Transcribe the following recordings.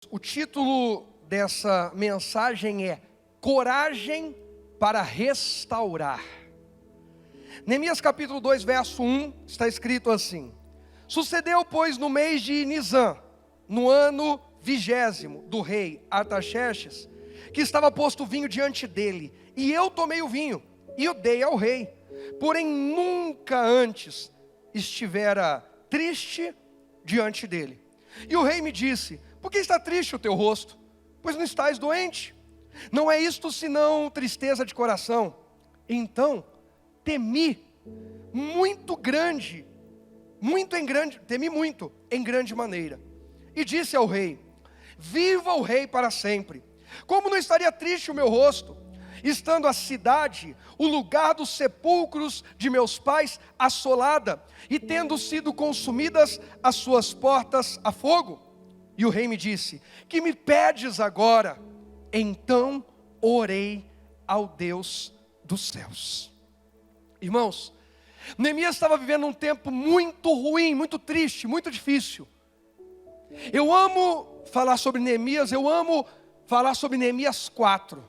o título dessa mensagem é Coragem para Restaurar. Neemias capítulo 2, verso 1, está escrito assim: Sucedeu, pois, no mês de Nisã, no ano 20º do rei Artaxerxes, que estava posto o vinho diante dele, e eu tomei o vinho, e o dei ao rei. Porém nunca antes estivera triste diante dele. E o rei me disse: por que está triste o teu rosto? Pois não estás doente. Não é isto senão tristeza de coração. Então temi muito, em grande maneira. E disse ao rei: viva o rei para sempre. Como não estaria triste o meu rosto, estando a cidade, o lugar dos sepulcros de meus pais, assolada, e tendo sido consumidas as suas portas a fogo? E o rei me disse: que me pedes agora? Então orei ao Deus dos céus. Irmãos, Neemias estava vivendo um tempo muito ruim, muito triste, muito difícil. Eu amo falar sobre Neemias, eu amo falar sobre Neemias 4.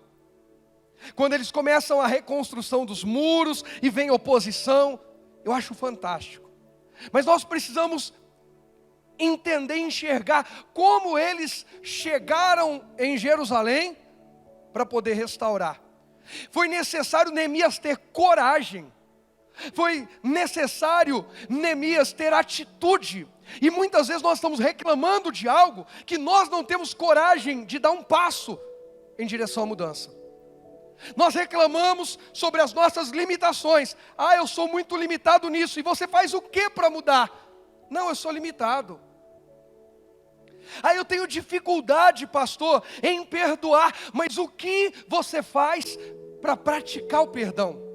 Quando eles começam a reconstrução dos muros e vem oposição, eu acho fantástico. Mas nós precisamos entender e enxergar como eles chegaram em Jerusalém para poder restaurar. Foi necessário Neemias ter coragem. Foi necessário Neemias ter atitude. E muitas vezes nós estamos reclamando de algo que nós não temos coragem de dar um passo em direção à mudança. Nós reclamamos sobre as nossas limitações. Eu sou muito limitado nisso. E você faz o que para mudar? Não, eu sou limitado. Eu tenho dificuldade, pastor, em perdoar. Mas o que você faz para praticar o perdão?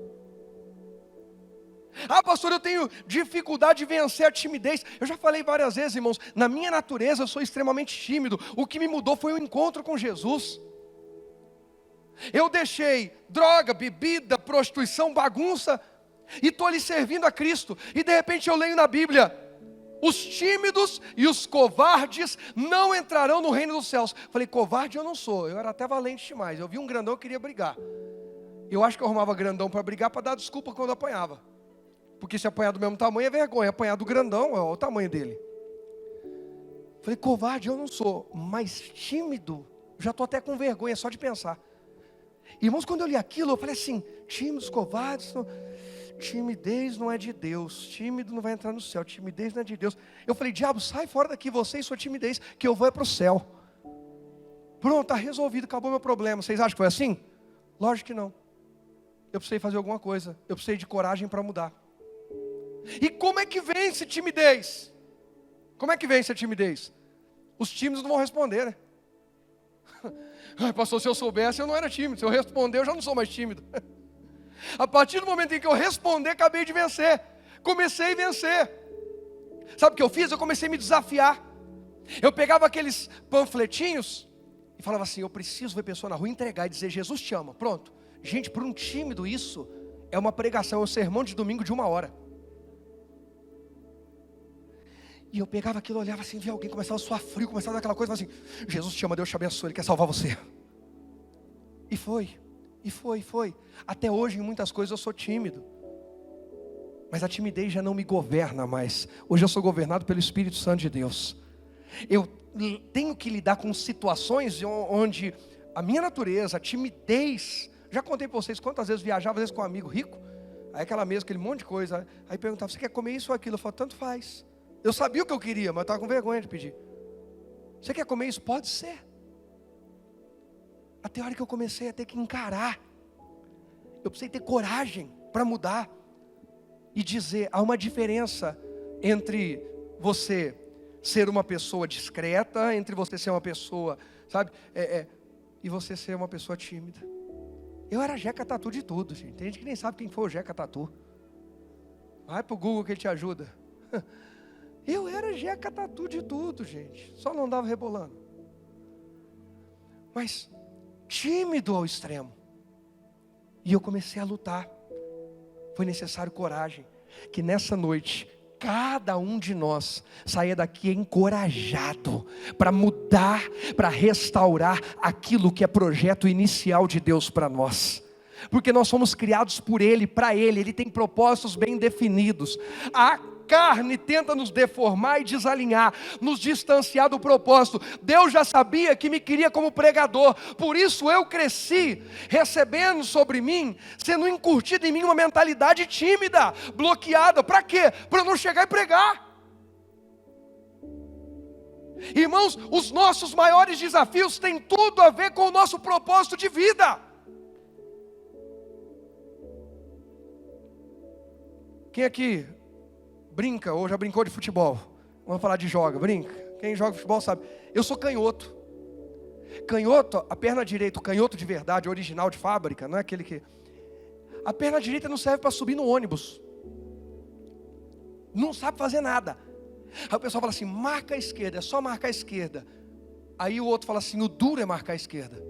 Pastor, eu tenho dificuldade de vencer a timidez. Eu já falei várias vezes, irmãos, na minha natureza eu sou extremamente tímido. O que me mudou foi o encontro com Jesus. Eu deixei droga, bebida, prostituição, bagunça, e estou ali servindo a Cristo. E de repente eu leio na Bíblia: os tímidos e os covardes não entrarão no reino dos céus. Falei, covarde eu não sou, eu era até valente demais. Eu vi um grandão, eu queria brigar. Eu acho que eu arrumava grandão para brigar, para dar desculpa quando apanhava. Porque se apanhar do mesmo tamanho é vergonha, apanhar do grandão, olha o tamanho dele. Falei, covarde eu não sou, mas tímido, já estou até com vergonha só de pensar. Irmãos, quando eu li aquilo, eu falei assim: tímidos, covardes, timidez não é de Deus, tímido não vai entrar no céu, timidez não é de Deus. Eu falei, diabo, sai fora daqui você e sua timidez, que eu vou para o céu. Pronto, está resolvido, acabou meu problema. Vocês acham que foi assim? Lógico que não. Eu precisei fazer alguma coisa, eu precisei de coragem para mudar. E como é que vence timidez? Como é que vence a timidez? Os tímidos não vão responder, né? Pastor, se eu soubesse eu não era tímido. Se eu responder eu já não sou mais tímido. A partir do momento em que eu responder, acabei de vencer. Comecei a vencer. Sabe o que eu fiz? Eu comecei a me desafiar. Eu pegava aqueles panfletinhos e falava assim: eu preciso ver pessoa na rua, entregar e dizer: Jesus te ama. Pronto. Gente, para um tímido isso é uma pregação, é um sermão de domingo de 1 hora. E eu pegava aquilo, olhava assim, via alguém, começava a suar frio, começava a dar aquela coisa, assim: Jesus te ama, Deus te abençoe, Ele quer salvar você. E foi. Até hoje em muitas coisas eu sou tímido. Mas a timidez já não me governa mais. Hoje eu sou governado pelo Espírito Santo de Deus. Eu tenho que lidar com situações onde a minha natureza, a timidez. Já contei para vocês quantas vezes viajava, às vezes com um amigo rico. Aí aquela mesa, aquele monte de coisa. Aí perguntava: você quer comer isso ou aquilo? Eu falava: tanto faz. Eu sabia o que eu queria, mas eu estava com vergonha de pedir. Você quer comer isso? Pode ser. Até a hora que eu comecei a ter que encarar. Eu precisei ter coragem para mudar. E dizer, há uma diferença entre você ser uma pessoa discreta, entre você ser uma pessoa, sabe, e você ser uma pessoa tímida. Eu era Jeca Tatu de tudo, gente. Tem gente que nem sabe quem foi o Jeca Tatu. Vai pro Google que ele te ajuda. Eu era Jeca Tatu de tudo, gente. Só não andava rebolando. Mas tímido ao extremo. E eu comecei a lutar. Foi necessário coragem. Que nessa noite, cada um de nós saia daqui encorajado para mudar, para restaurar aquilo que é projeto inicial de Deus para nós. Porque nós somos criados por Ele, para Ele, Ele tem propósitos bem definidos. A carne tenta nos deformar e desalinhar, nos distanciar do propósito. Deus já sabia que me queria como pregador, por isso eu cresci recebendo sobre mim, sendo incutido em mim uma mentalidade tímida, bloqueada. Para quê? Para eu não chegar e pregar. Irmãos, os nossos maiores desafios têm tudo a ver com o nosso propósito de vida. Quem aqui brinca ou já brincou de futebol? Vamos falar de brinca. Quem joga futebol sabe. Eu sou canhoto. Canhoto, a perna direita, o canhoto de verdade, original de fábrica, não é aquele que... A perna direita não serve para subir no ônibus. Não sabe fazer nada. Aí o pessoal fala assim, marca a esquerda, é só marcar a esquerda. Aí o outro fala assim, o duro é marcar a esquerda.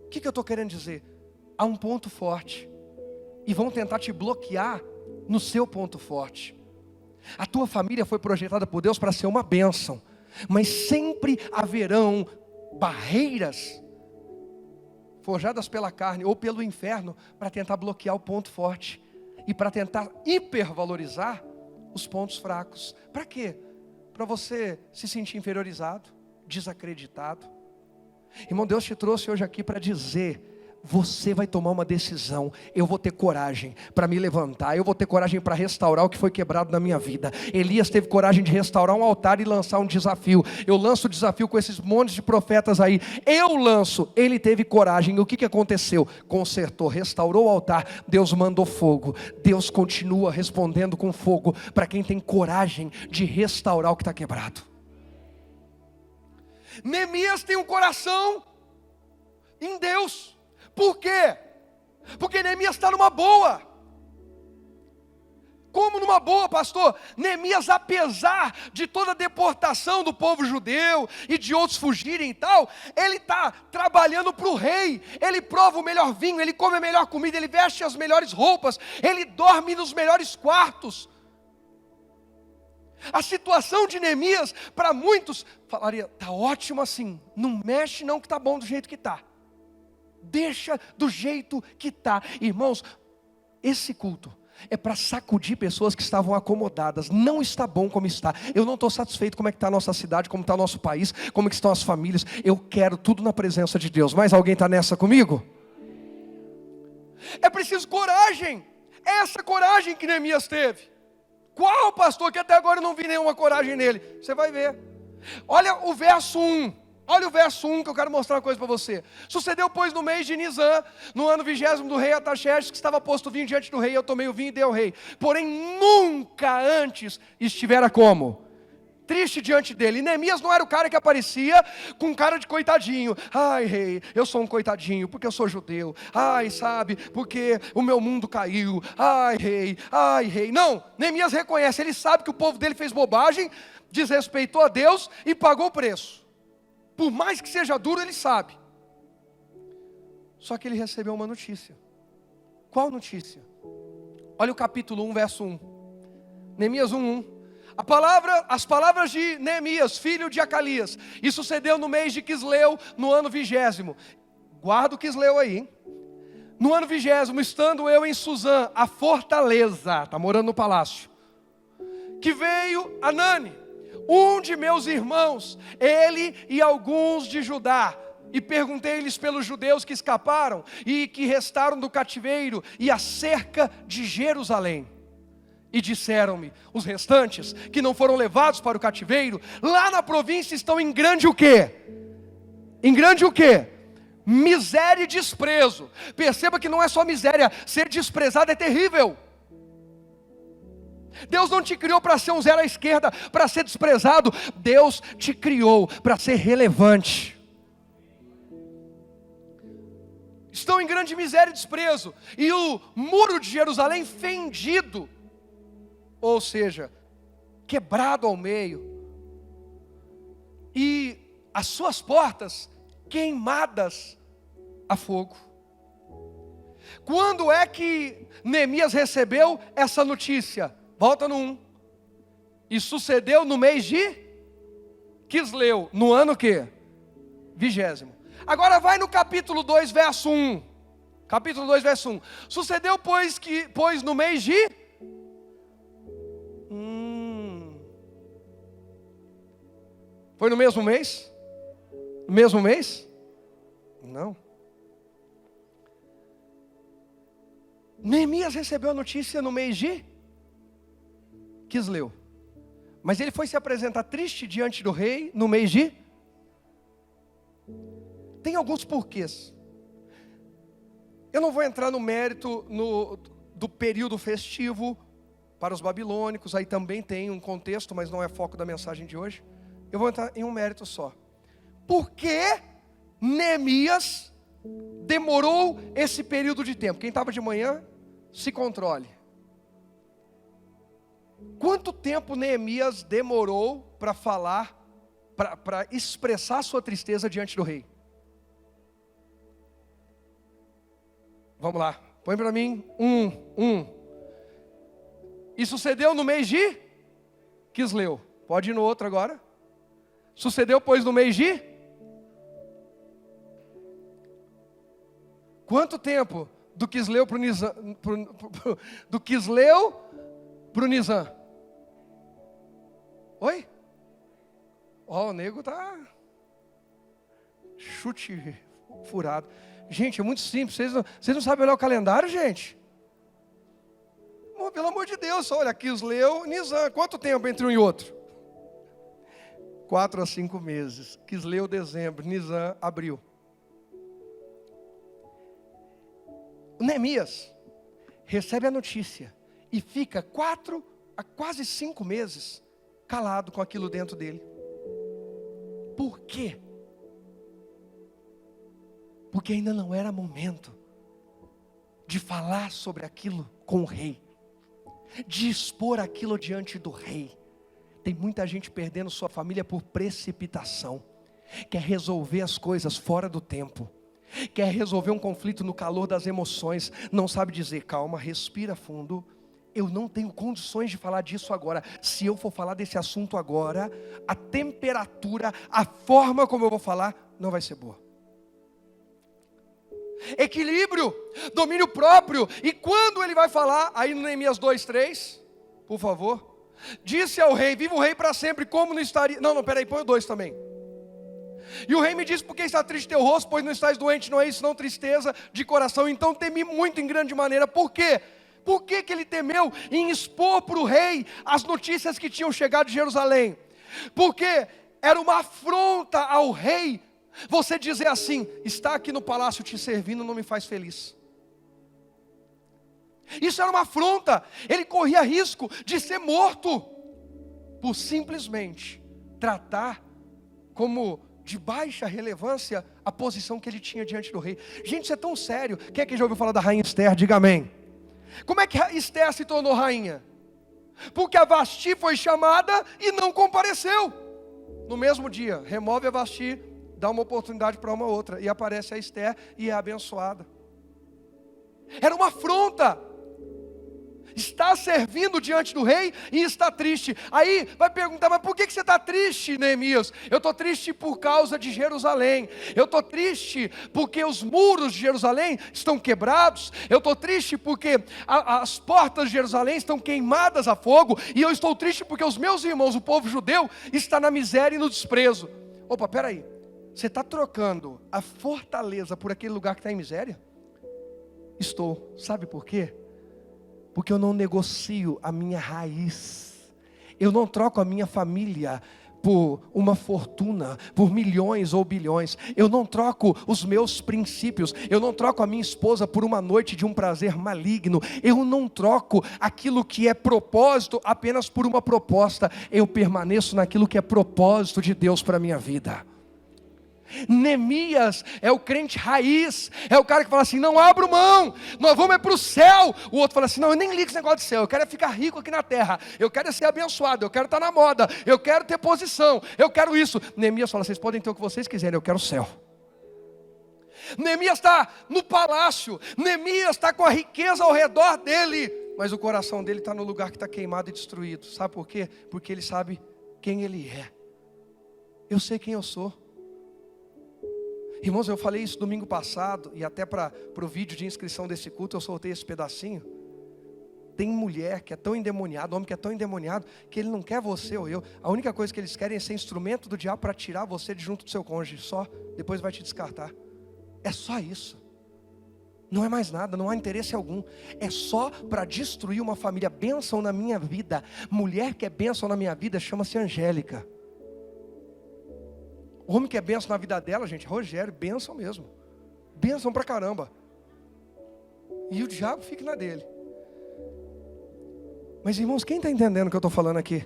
O que eu estou querendo dizer? Há um ponto forte. E vão tentar te bloquear no seu ponto forte. A tua família foi projetada por Deus para ser uma bênção, mas sempre haverão barreiras forjadas pela carne ou pelo inferno para tentar bloquear o ponto forte e para tentar hipervalorizar os pontos fracos. Para quê? Para você se sentir inferiorizado, desacreditado. Irmão, Deus te trouxe hoje aqui para dizer: você vai tomar uma decisão. Eu vou ter coragem para me levantar. Eu vou ter coragem para restaurar o que foi quebrado na minha vida. Elias teve coragem de restaurar um altar e lançar um desafio. Eu lanço o desafio com esses montes de profetas aí. Eu lanço. Ele teve coragem. E o que aconteceu? Consertou, restaurou o altar. Deus mandou fogo. Deus continua respondendo com fogo para quem tem coragem de restaurar o que está quebrado. Neemias tem um coração em Deus. Por quê? Porque Neemias está numa boa. Como numa boa, pastor? Neemias, apesar de toda a deportação do povo judeu e de outros fugirem e tal, ele está trabalhando para o rei. Ele prova o melhor vinho, ele come a melhor comida, ele veste as melhores roupas, ele dorme nos melhores quartos. A situação de Neemias, para muitos, falaria, está ótimo assim, não mexe não que está bom do jeito que está. Deixa do jeito que está. Irmãos, esse culto é para sacudir pessoas que estavam acomodadas. Não está bom como está. Eu não estou satisfeito como é que está a nossa cidade, como está o nosso país, como é que estão as famílias. Eu quero tudo na presença de Deus. Mais alguém está nessa comigo? É preciso coragem. Essa coragem que Neemias teve. Qual, pastor, que até agora eu não vi nenhuma coragem nele? Você vai ver. Olha o verso 1. Olha o verso 1 que eu quero mostrar uma coisa para você. Sucedeu, pois, no mês de Nisan, no ano 20º do rei Artaxerxes, que estava posto vinho diante do rei, eu tomei o vinho e dei ao rei. Porém, nunca antes estivera como? Triste diante dele. E Neemias não era o cara que aparecia com cara de coitadinho. Ai, rei, eu sou um coitadinho, porque eu sou judeu. Ai, sabe, porque o meu mundo caiu. Ai, rei. Não, Neemias reconhece, ele sabe que o povo dele fez bobagem, desrespeitou a Deus e pagou o preço. Por mais que seja duro, ele sabe. Só que ele recebeu uma notícia. Qual notícia? Olha o capítulo 1, verso 1. Neemias 1:1. As palavras de Neemias, filho de Acalias. E sucedeu no mês de Quisleu, no ano 20º. Guarda o Quisleu aí, hein? No ano 20º, estando eu em Suzã, a fortaleza, está morando no palácio, que veio Anani, um de meus irmãos, ele e alguns de Judá, e perguntei-lhes pelos judeus que escaparam e que restaram do cativeiro e acerca de Jerusalém. E disseram-me, os restantes que não foram levados para o cativeiro, lá na província estão em grande o quê? Em grande o quê? Miséria e desprezo. Perceba que não é só miséria, ser desprezado é terrível. Deus não te criou para ser um zero à esquerda, para ser desprezado. Deus te criou para ser relevante. Estão em grande miséria e desprezo. E o muro de Jerusalém fendido, ou seja, quebrado ao meio. E as suas portas queimadas a fogo. Quando é que Neemias recebeu essa notícia? Volta no 1. E sucedeu no mês de Quisleu, no ano o quê? 20º. Agora vai no capítulo 2, verso 1. Capítulo 2, verso 1. Sucedeu, pois no mês de... Foi no mesmo mês? No mesmo mês? Não. Neemias recebeu a notícia no mês de Quisleu. Mas ele foi se apresentar triste diante do rei no mês de... Tem alguns porquês. Eu não vou entrar no mérito do período festivo para os babilônicos. Aí também tem um contexto, mas não é foco da mensagem de hoje. Eu vou entrar em um mérito só. Por que Neemias demorou esse período de tempo? Quem estava de manhã, se controle. Quanto tempo Neemias demorou para falar, para expressar sua tristeza diante do rei? Vamos lá, põe para mim E sucedeu no mês de Quisleu. Pode ir no outro agora. Sucedeu, pois, no mês de... Quanto tempo do Quisleu para o Nisan? Do Quisleu para o Nisan? Oi? Ó, o nego tá... Chute furado. Gente, é muito simples. Vocês não sabem olhar o calendário, gente? Oh, pelo amor de Deus, olha, Quisleu, Nisan. Quanto tempo entre um e outro? 4 a 5 meses. Quisleu, dezembro. Nisan, abril. O Neemias recebe a notícia e fica 4 a quase 5 meses calado com aquilo dentro dele. Por quê? Porque ainda não era momento de falar sobre aquilo com o rei, de expor aquilo diante do rei. Tem muita gente perdendo sua família por precipitação, quer resolver as coisas fora do tempo, quer resolver um conflito no calor das emoções, não sabe dizer, calma, respira fundo, eu não tenho condições de falar disso agora. Se eu for falar desse assunto agora, a temperatura, a forma como eu vou falar, não vai ser boa. Equilíbrio, domínio próprio. E quando ele vai falar, aí no Neemias 2:3, por favor. Disse ao rei, viva o rei para sempre, como não estaria... Não, peraí, põe o 2 também. E o rei me disse, por que está triste teu rosto, pois não estás doente, não é isso, não tristeza de coração. Então temi muito em grande maneira. Por quê? Por que ele temeu em expor para o rei as notícias que tinham chegado de Jerusalém? Porque era uma afronta ao rei, você dizer assim, está aqui no palácio te servindo, não me faz feliz. Isso era uma afronta, ele corria risco de ser morto, por simplesmente tratar como de baixa relevância a posição que ele tinha diante do rei. Gente, isso é tão sério. Quem é que já ouviu falar da rainha Esther? Diga amém. Como é que Esther se tornou rainha? Porque a Vasti foi chamada e não compareceu. No mesmo dia, remove a Vasti, dá uma oportunidade para uma outra, e aparece a Esther e é abençoada. Era uma afronta. Está servindo diante do rei e está triste. Aí vai perguntar, mas por que você está triste, Neemias? Eu estou triste por causa de Jerusalém. Eu estou triste porque os muros de Jerusalém estão quebrados. Eu estou triste porque as portas de Jerusalém estão queimadas a fogo. E eu estou triste porque os meus irmãos, o povo judeu, está na miséria e no desprezo. Opa, peraí. Você está trocando a fortaleza por aquele lugar que está em miséria? Estou. Sabe por quê? Porque eu não negocio a minha raiz. Eu não troco a minha família por uma fortuna, por milhões ou bilhões. Eu não troco os meus princípios. Eu não troco a minha esposa por uma noite de um prazer maligno. Eu não troco aquilo que é propósito apenas por uma proposta. Eu permaneço naquilo que é propósito de Deus para a minha vida. Neemias é o crente raiz, é o cara que fala assim, não abro mão, nós vamos para o céu. O outro fala assim, não, eu nem ligo esse negócio de céu, eu quero é ficar rico aqui na terra, eu quero é ser abençoado, eu quero estar na moda, eu quero ter posição, eu quero isso. Neemias fala, vocês podem ter o que vocês quiserem, eu quero o céu. Neemias está no palácio, Neemias está com a riqueza ao redor dele, mas o coração dele está no lugar que está queimado e destruído. Sabe por quê? Porque ele sabe quem ele é. Eu sei quem eu sou. Irmãos, eu falei isso domingo passado, e até para o vídeo de inscrição desse culto eu soltei esse pedacinho. Tem mulher que é tão endemoniada, homem que é tão endemoniado, que ele não quer você ou eu. A única coisa que eles querem é ser instrumento do diabo para tirar você de junto do seu cônjuge. Só, depois vai te descartar. É só isso. Não é mais nada, não há interesse algum. É só para destruir uma família. Bênção na minha vida. Mulher que é bênção na minha vida chama-se Angélica. Homem que é bênção na vida dela, gente, Rogério, bênção mesmo. Bênção pra caramba. E o diabo fica na dele. Mas irmãos, quem está entendendo o que eu estou falando aqui?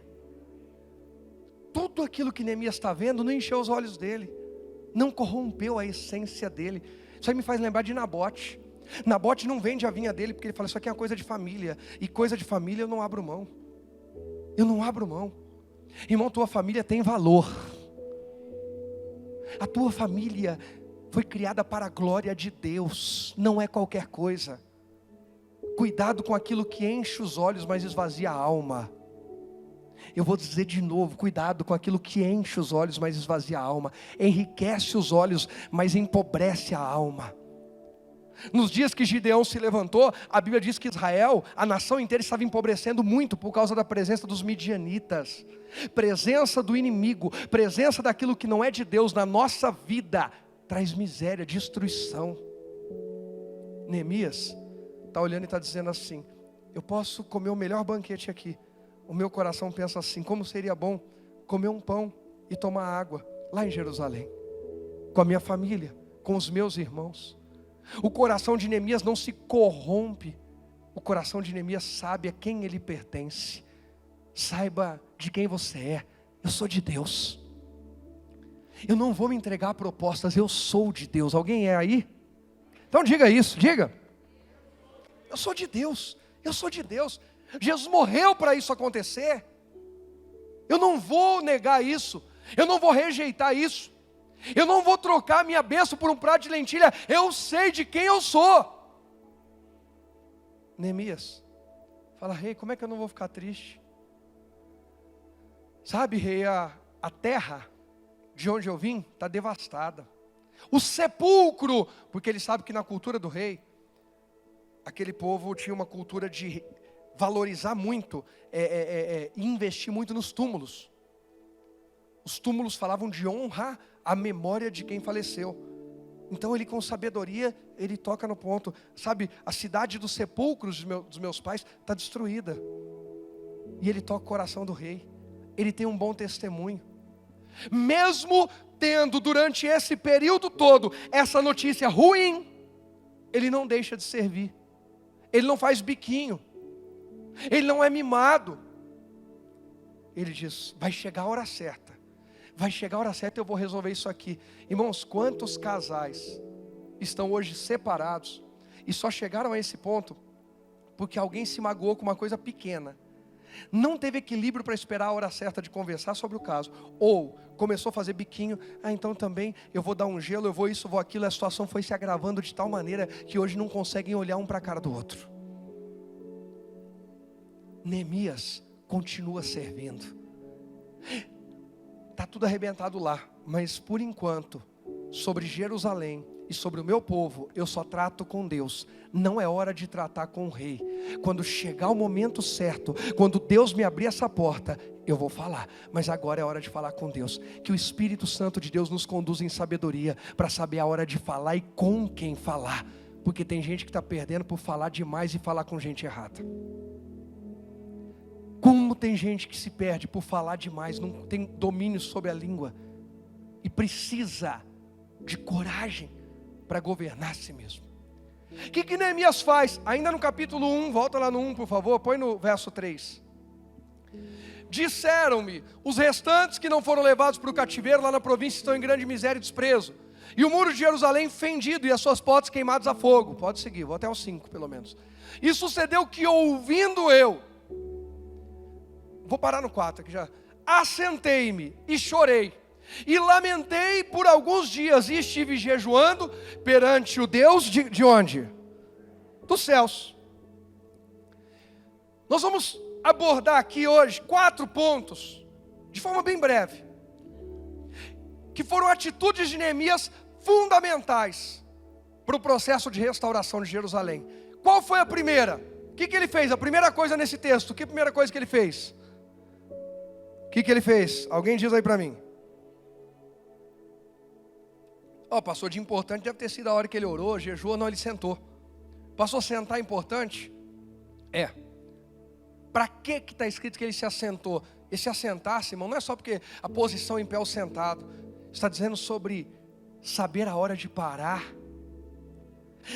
Tudo aquilo que Neemias está vendo não encheu os olhos dele. Não corrompeu a essência dele. Isso aí me faz lembrar de Nabote. Nabote não vende a vinha dele porque ele fala, isso aqui é uma coisa de família. E coisa de família eu não abro mão. Eu não abro mão. Irmão, tua família tem valor. A tua família foi criada para a glória de Deus. Não é qualquer coisa. Cuidado com aquilo que enche os olhos, mas esvazia a alma. Eu vou dizer de novo, cuidado com aquilo que enche os olhos, mas esvazia a alma. Enriquece os olhos, mas empobrece a alma. Nos dias que Gideão se levantou, a Bíblia diz que Israel, a nação inteira estava empobrecendo muito por causa da presença dos midianitas. Presença do inimigo, presença daquilo que não é de Deus na nossa vida, traz miséria, destruição. Neemias está olhando e está dizendo assim, eu posso comer o melhor banquete aqui. O meu coração pensa assim, como seria bom comer um pão e tomar água lá em Jerusalém, com a minha família, com os meus irmãos. O coração de Neemias não se corrompe. O coração de Neemias sabe a quem ele pertence. Saiba de quem você é. Eu sou de Deus. Eu não vou me entregar a propostas, eu sou de Deus. Alguém é aí? Então diga isso, diga. Eu sou de Deus, eu sou de Deus. Jesus morreu para isso acontecer. Eu não vou negar isso. Eu não vou rejeitar isso. Eu não vou trocar minha bênção por um prato de lentilha. Eu sei de quem eu sou. Neemias fala, rei, como é que eu não vou ficar triste? Sabe, rei, a terra de onde eu vim está devastada. O sepulcro, porque ele sabe que na cultura do rei, aquele povo tinha uma cultura de valorizar muito, e investir muito nos túmulos. Os túmulos falavam de honrar a memória de quem faleceu. Então ele, com sabedoria, ele toca no ponto. Sabe, a cidade dos sepulcros dos meus pais está destruída. E ele toca o coração do rei. Ele tem um bom testemunho. Mesmo tendo durante esse período todo essa notícia ruim, ele não deixa de servir. Ele não faz biquinho. Ele não é mimado. Ele diz, vai chegar a hora certa. Vai chegar a hora certa e eu vou resolver isso aqui. Irmãos, quantos casais estão hoje separados e só chegaram a esse ponto porque alguém se magoou com uma coisa pequena. Não teve equilíbrio para esperar a hora certa de conversar sobre o caso. Ou começou a fazer biquinho. Então também eu vou dar um gelo, eu vou isso, vou aquilo. A situação foi se agravando de tal maneira que hoje não conseguem olhar um para a cara do outro. Neemias continua servindo. Está tudo arrebentado lá. Mas por enquanto, sobre Jerusalém e sobre o meu povo, eu só trato com Deus. Não é hora de tratar com o rei. Quando chegar o momento certo, quando Deus me abrir essa porta, eu vou falar. Mas agora é hora de falar com Deus. Que o Espírito Santo de Deus nos conduza em sabedoria para saber a hora de falar e com quem falar. Porque tem gente que está perdendo por falar demais e falar com gente errada. Como tem gente que se perde por falar demais, não tem domínio sobre a língua e precisa de coragem para governar a si mesmo. O que Neemias faz? Ainda no capítulo 1, volta lá no 1 por favor, põe no verso 3. Disseram-me, os restantes que não foram levados para o cativeiro lá na província estão em grande miséria e desprezo. E o muro de Jerusalém fendido e as suas portas queimadas a fogo. Pode seguir, vou até o 5 pelo menos. E sucedeu que ouvindo eu, vou parar no 4 aqui já. Assentei-me e chorei. E lamentei por alguns dias. E estive jejuando perante o Deus de onde? Dos céus. Nós vamos abordar aqui hoje 4 pontos, de forma bem breve, que foram atitudes de Neemias fundamentais para o processo de restauração de Jerusalém. Qual foi a primeira? O que ele fez? A primeira coisa nesse texto, que primeira coisa que ele fez? O que ele fez? Alguém diz aí para mim. Pastor, de importante deve ter sido a hora que ele orou, jejuou, não, ele sentou. Pastor, sentar é importante? É. Para que está escrito que ele se assentou? Esse assentar-se, irmão, não é só porque a posição em pé ou sentado. Está dizendo sobre saber a hora de parar,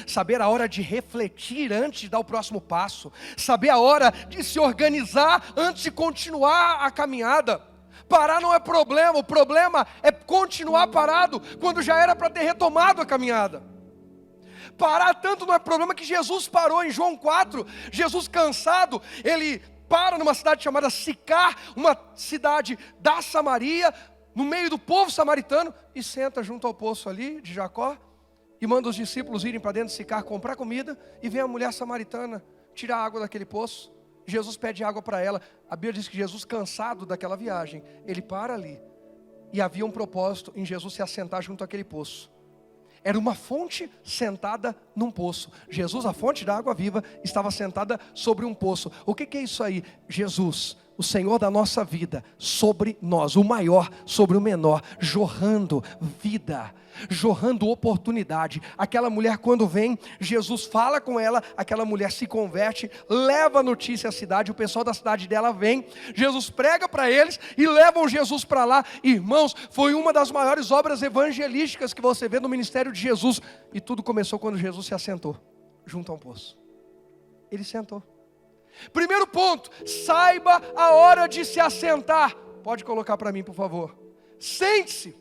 saber a hora de refletir antes de dar o próximo passo, saber a hora de se organizar antes de continuar a caminhada. Parar não é problema, o problema é continuar parado quando já era para ter retomado a caminhada. Parar tanto não é problema que Jesus parou em João 4, Jesus cansado, ele para numa cidade chamada Sicar, uma cidade da Samaria, no meio do povo samaritano, e senta junto ao poço ali de Jacó, e manda os discípulos irem para dentro de Sicar comprar comida, e vem a mulher samaritana tirar água daquele poço. Jesus pede água para ela. A Bíblia diz que Jesus, cansado daquela viagem, ele para ali, e havia um propósito em Jesus se assentar junto àquele poço. Era uma fonte sentada num poço. Jesus, a fonte da água viva, estava sentada sobre um poço. O que é isso aí? Jesus, o Senhor da nossa vida, sobre nós, o maior sobre o menor, jorrando vida, jorrando oportunidade. Aquela mulher, quando vem, Jesus fala com ela, aquela mulher se converte, leva a notícia à cidade, o pessoal da cidade dela vem, Jesus prega para eles e levam Jesus para lá. Irmãos, foi uma das maiores obras evangelísticas que você vê no ministério de Jesus, e tudo começou quando Jesus se assentou junto a um poço. Ele sentou. Primeiro ponto, saiba a hora de se assentar. Pode colocar para mim, por favor. Sente-se.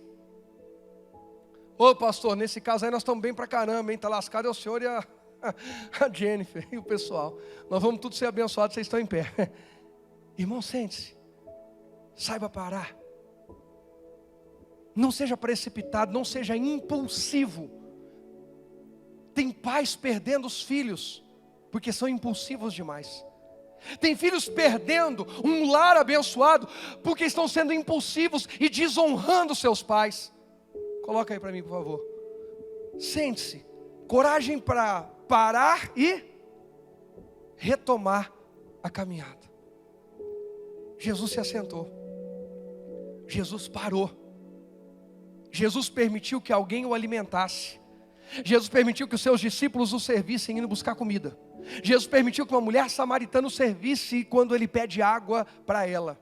Ô pastor, nesse caso aí nós estamos bem pra caramba, hein? Está lascado é o senhor e a Jennifer e o pessoal. Nós vamos todos ser abençoados, vocês estão em pé. Irmão, sente-se. Saiba parar. Não seja precipitado, não seja impulsivo. Tem pais perdendo os filhos porque são impulsivos demais. Tem filhos perdendo um lar abençoado porque estão sendo impulsivos e desonrando seus pais. Coloca aí para mim, por favor. Sente-se. Coragem para parar e retomar a caminhada. Jesus se assentou. Jesus parou. Jesus permitiu que alguém o alimentasse. Jesus permitiu que os seus discípulos o servissem indo buscar comida. Jesus permitiu que uma mulher samaritana o servisse quando ele pede água para ela.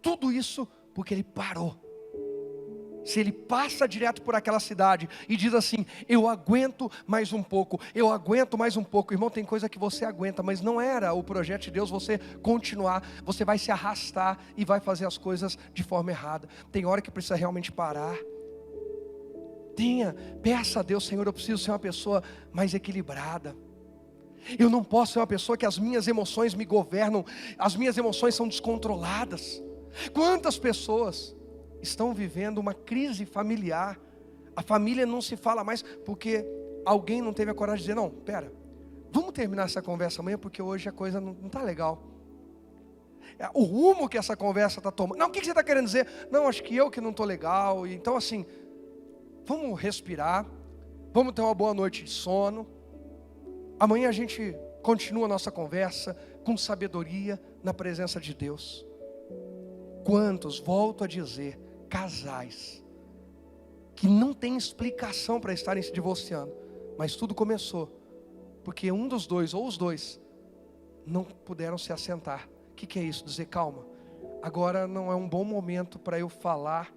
Tudo isso porque ele parou. Se ele passa direto por aquela cidade e diz assim, eu aguento mais um pouco, eu aguento mais um pouco. Irmão, tem coisa que você aguenta, mas não era o projeto de Deus você continuar. Você vai se arrastar e vai fazer as coisas de forma errada. Tem hora que precisa realmente parar. Peça a Deus, Senhor, eu preciso ser uma pessoa mais equilibrada. Eu não posso ser uma pessoa que as minhas emoções me governam, as minhas emoções são descontroladas. Quantas pessoas estão vivendo uma crise familiar? A família não se fala mais porque alguém não teve a coragem de dizer, não, pera, vamos terminar essa conversa amanhã porque hoje a coisa não está legal. O rumo que essa conversa está tomando, não, o que você está querendo dizer? Não, acho que eu que não estou legal. Então assim, vamos respirar, vamos ter uma boa noite de sono. Amanhã a gente continua a nossa conversa com sabedoria na presença de Deus. Quantos, volto a dizer, casais que não tem explicação para estarem se divorciando, mas tudo começou porque um dos dois ou os dois não puderam se assentar. O que é isso? Dizer, calma, agora não é um bom momento para eu falar,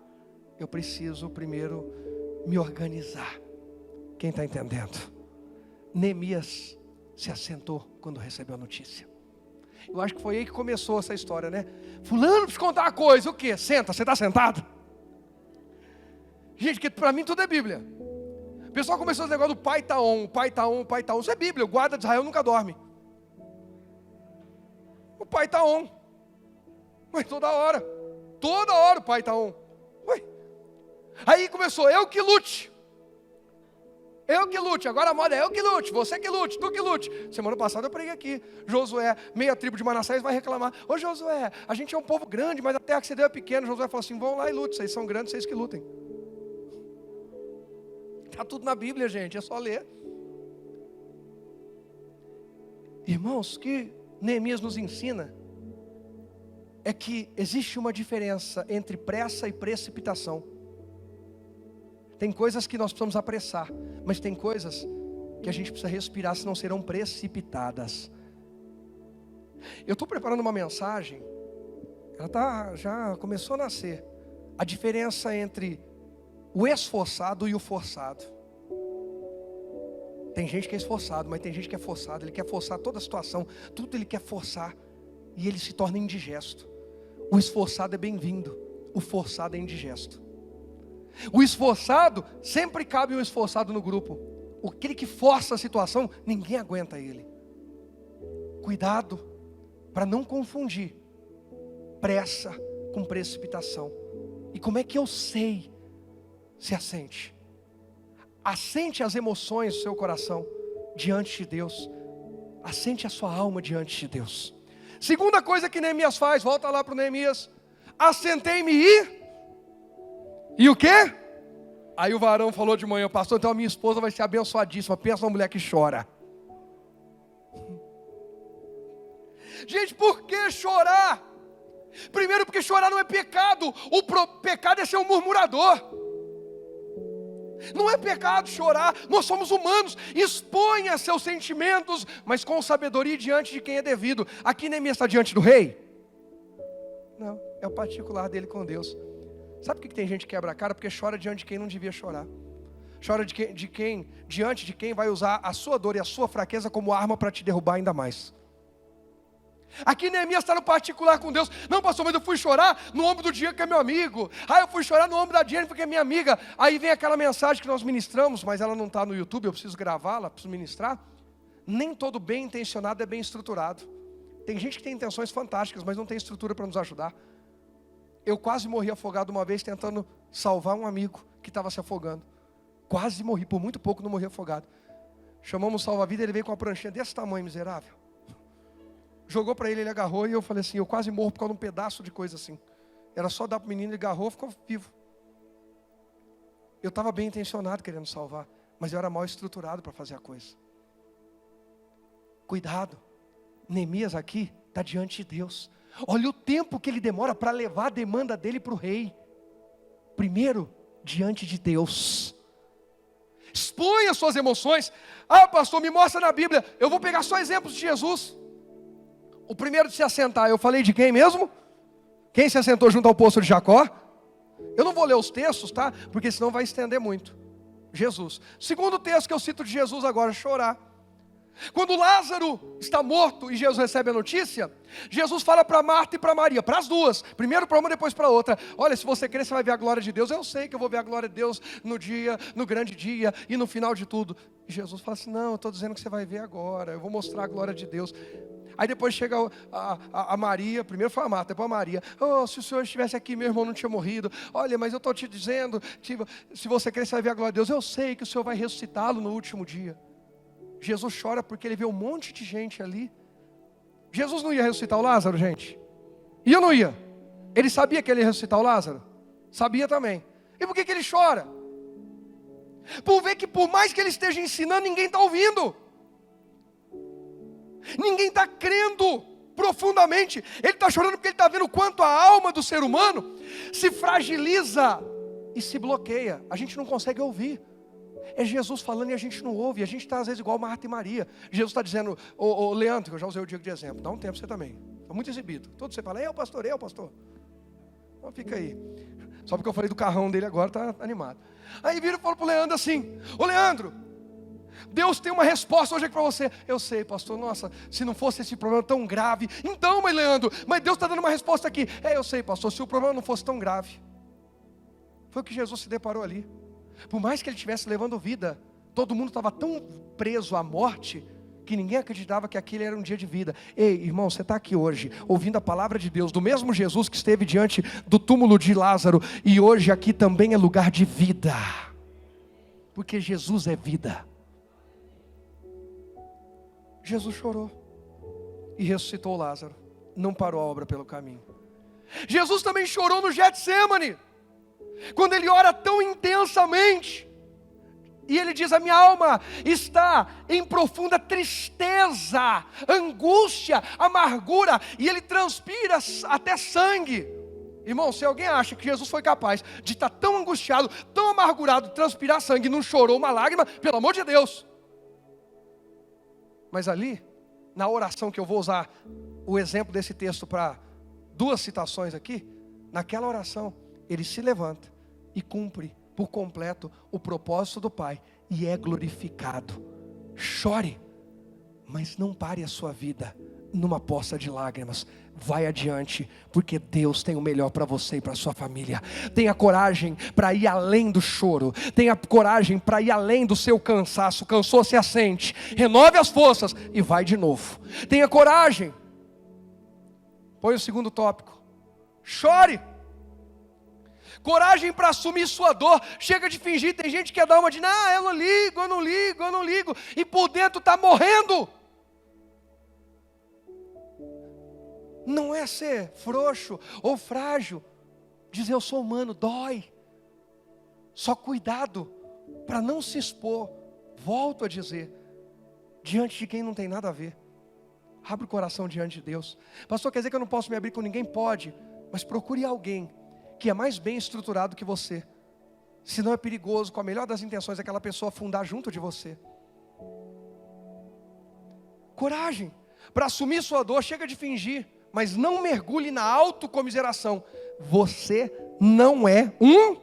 eu preciso primeiro me organizar. Quem está entendendo? Neemias se assentou quando recebeu a notícia. Eu acho que foi aí que começou essa história, né? Fulano, preciso contar uma coisa. O quê? Senta, você está sentado? Gente, que para mim tudo é Bíblia. O pessoal começou esse negócio do pai tá on, o pai tá on, o pai tá on. Isso é Bíblia, o guarda de Israel nunca dorme. O pai tá on. Mas toda hora o pai tá on. Ué. Aí começou, eu que lute. Eu que lute, agora a moda é eu que lute, você que lute, tu que lute. Semana passada eu preguei aqui, Josué, meia tribo de Manassés vai reclamar. Ô Josué, a gente é um povo grande, mas a terra que você deu é pequena. Josué falou assim, vão lá e lute, vocês são grandes, vocês que lutem. Está tudo na Bíblia, gente, é só ler. Irmãos, o que Neemias nos ensina é que existe uma diferença entre pressa e precipitação. Tem coisas que nós precisamos apressar, mas tem coisas que a gente precisa respirar, senão serão precipitadas. Eu estou preparando uma mensagem, ela já começou a nascer. A diferença entre o esforçado e o forçado. Tem gente que é esforçado, mas tem gente que é forçado. Ele quer forçar toda a situação, tudo ele quer forçar, e ele se torna indigesto. O esforçado é bem-vindo, o forçado é indigesto. O esforçado, sempre cabe um esforçado no grupo. Aquele que força a situação, ninguém aguenta ele. Cuidado para não confundir pressa com precipitação. E como é que eu sei se assente? Assente as emoções do seu coração diante de Deus. Assente a sua alma diante de Deus. Segunda coisa que Neemias faz, volta lá para o Neemias. Assentei-me e o quê? Aí o varão falou de manhã, pastor, então a minha esposa vai ser abençoadíssima. Pensa numa mulher que chora. Gente, por que chorar? Primeiro porque chorar não é pecado. Pecado é ser um murmurador. Não é pecado chorar, nós somos humanos. Exponha seus sentimentos, mas com sabedoria diante de quem é devido. Aqui Neemias está diante do rei? Não, é o particular dele com Deus. Sabe por que tem gente que quebra a cara? Porque chora diante de quem não devia chorar. Chora diante de quem vai usar a sua dor e a sua fraqueza como arma para te derrubar ainda mais. Aqui Neemias está no particular com Deus. Não, pastor, mas eu fui chorar no ombro do Diego, que é meu amigo. Eu fui chorar no ombro da Jennifer, que é minha amiga. Aí vem aquela mensagem que nós ministramos, mas ela não está no YouTube, eu preciso gravá-la, preciso ministrar. Nem todo bem intencionado é bem estruturado. Tem gente que tem intenções fantásticas, mas não tem estrutura para nos ajudar. Eu quase morri afogado uma vez tentando salvar um amigo que estava se afogando. Quase morri, por muito pouco não morri afogado. Chamamos o salva-vida, ele veio com uma pranchinha desse tamanho, miserável. Jogou para ele, ele agarrou e eu falei assim, eu quase morro por causa de um pedaço de coisa assim. Era só dar para o menino, ele agarrou, ficou vivo. Eu estava bem intencionado querendo salvar, mas eu era mal estruturado para fazer a coisa. Cuidado, Neemias aqui está diante de Deus. Olha o tempo que ele demora para levar a demanda dele para o rei. Primeiro, diante de Deus. Exponha suas emoções. Pastor, me mostra na Bíblia. Eu vou pegar só exemplos de Jesus. O primeiro de se assentar, eu falei de quem mesmo? Quem se assentou junto ao poço de Jacó? Eu não vou ler os textos, tá? Porque senão vai estender muito. Jesus. Segundo texto que eu cito de Jesus agora, chorar. Quando Lázaro está morto e Jesus recebe a notícia, Jesus fala para Marta e para Maria, para as duas, primeiro para uma, depois para a outra: olha, se você crer, você vai ver a glória de Deus. Eu sei que eu vou ver a glória de Deus no grande dia e no final de tudo. E Jesus fala assim: não, eu estou dizendo que você vai ver agora, eu vou mostrar a glória de Deus. Aí depois chega a Maria, primeiro foi a Marta, depois a Maria: se o Senhor estivesse aqui, meu irmão não tinha morrido. Olha, mas eu estou te dizendo que se você crer, você vai ver a glória de Deus. Eu sei que o Senhor vai ressuscitá-lo no último dia. Jesus chora porque ele vê um monte de gente ali. Jesus não ia ressuscitar o Lázaro, gente? Ia ou não ia? Ele sabia que ele ia ressuscitar o Lázaro? Sabia também. E por que ele chora? Por ver que por mais que ele esteja ensinando, ninguém está ouvindo. Ninguém está crendo profundamente. Ele está chorando porque ele está vendo o quanto a alma do ser humano se fragiliza e se bloqueia. A gente não consegue ouvir. É Jesus falando e a gente não ouve. A gente está às vezes igual Marta e Maria. Jesus está dizendo: Leandro, que eu já usei o Diego de exemplo, dá um tempo você também, está muito exibido. Todo você fala: eu pastor. Então fica aí. Só porque eu falei do carrão dele agora, está animado. Aí vira e fala para o Leandro assim: ô Leandro, Deus tem uma resposta hoje aqui para você. Eu sei, pastor, nossa, se não fosse esse problema tão grave. Então, mas Leandro, mas Deus está dando uma resposta aqui. Eu sei, pastor, se o problema não fosse tão grave. Foi o que Jesus se deparou ali. Por mais que ele estivesse levando vida, todo mundo estava tão preso à morte, que ninguém acreditava que aquele era um dia de vida. Ei, irmão, você está aqui hoje, ouvindo a palavra de Deus, do mesmo Jesus que esteve diante do túmulo de Lázaro, e hoje aqui também é lugar de vida. porque Jesus é vida. Jesus chorou e ressuscitou Lázaro, não parou a obra pelo caminho. Jesus também chorou no Getsêmani, quando ele ora tão intensamente, e ele diz: a minha alma está em profunda tristeza, angústia, amargura, e ele transpira até sangue. Irmão, se alguém acha que Jesus foi capaz de estar tão angustiado, tão amargurado, transpirar sangue e não chorou uma lágrima, pelo amor de Deus. Mas ali, na oração que eu vou usar o exemplo desse texto para 2 citações aqui, naquela oração, ele se levanta e cumpre por completo o propósito do Pai e é glorificado. Chore, mas não pare a sua vida numa poça de lágrimas. Vai adiante, porque Deus tem o melhor para você e para a sua família. Tenha coragem para ir além do choro. Tenha coragem para ir além do seu cansaço. Cansou, se assente, renove as forças e vai de novo. Tenha coragem. Põe o segundo tópico: chore. Coragem para assumir sua dor. Chega de fingir. Tem gente que quer dar uma de: não, eu não ligo, e por dentro está morrendo. Não é ser frouxo ou frágil, dizer eu sou humano, dói. Só cuidado para não se expor. Volto a dizer, diante de quem não tem nada a ver. Abre o coração diante de Deus. Pastor, quer dizer que eu não posso me abrir com ninguém? Pode, mas procure alguém que é mais bem estruturado que você. Senão é perigoso, com a melhor das intenções, aquela pessoa afundar junto de você. Coragem para assumir sua dor. Chega de fingir, mas não mergulhe na autocomiseração. Você não é um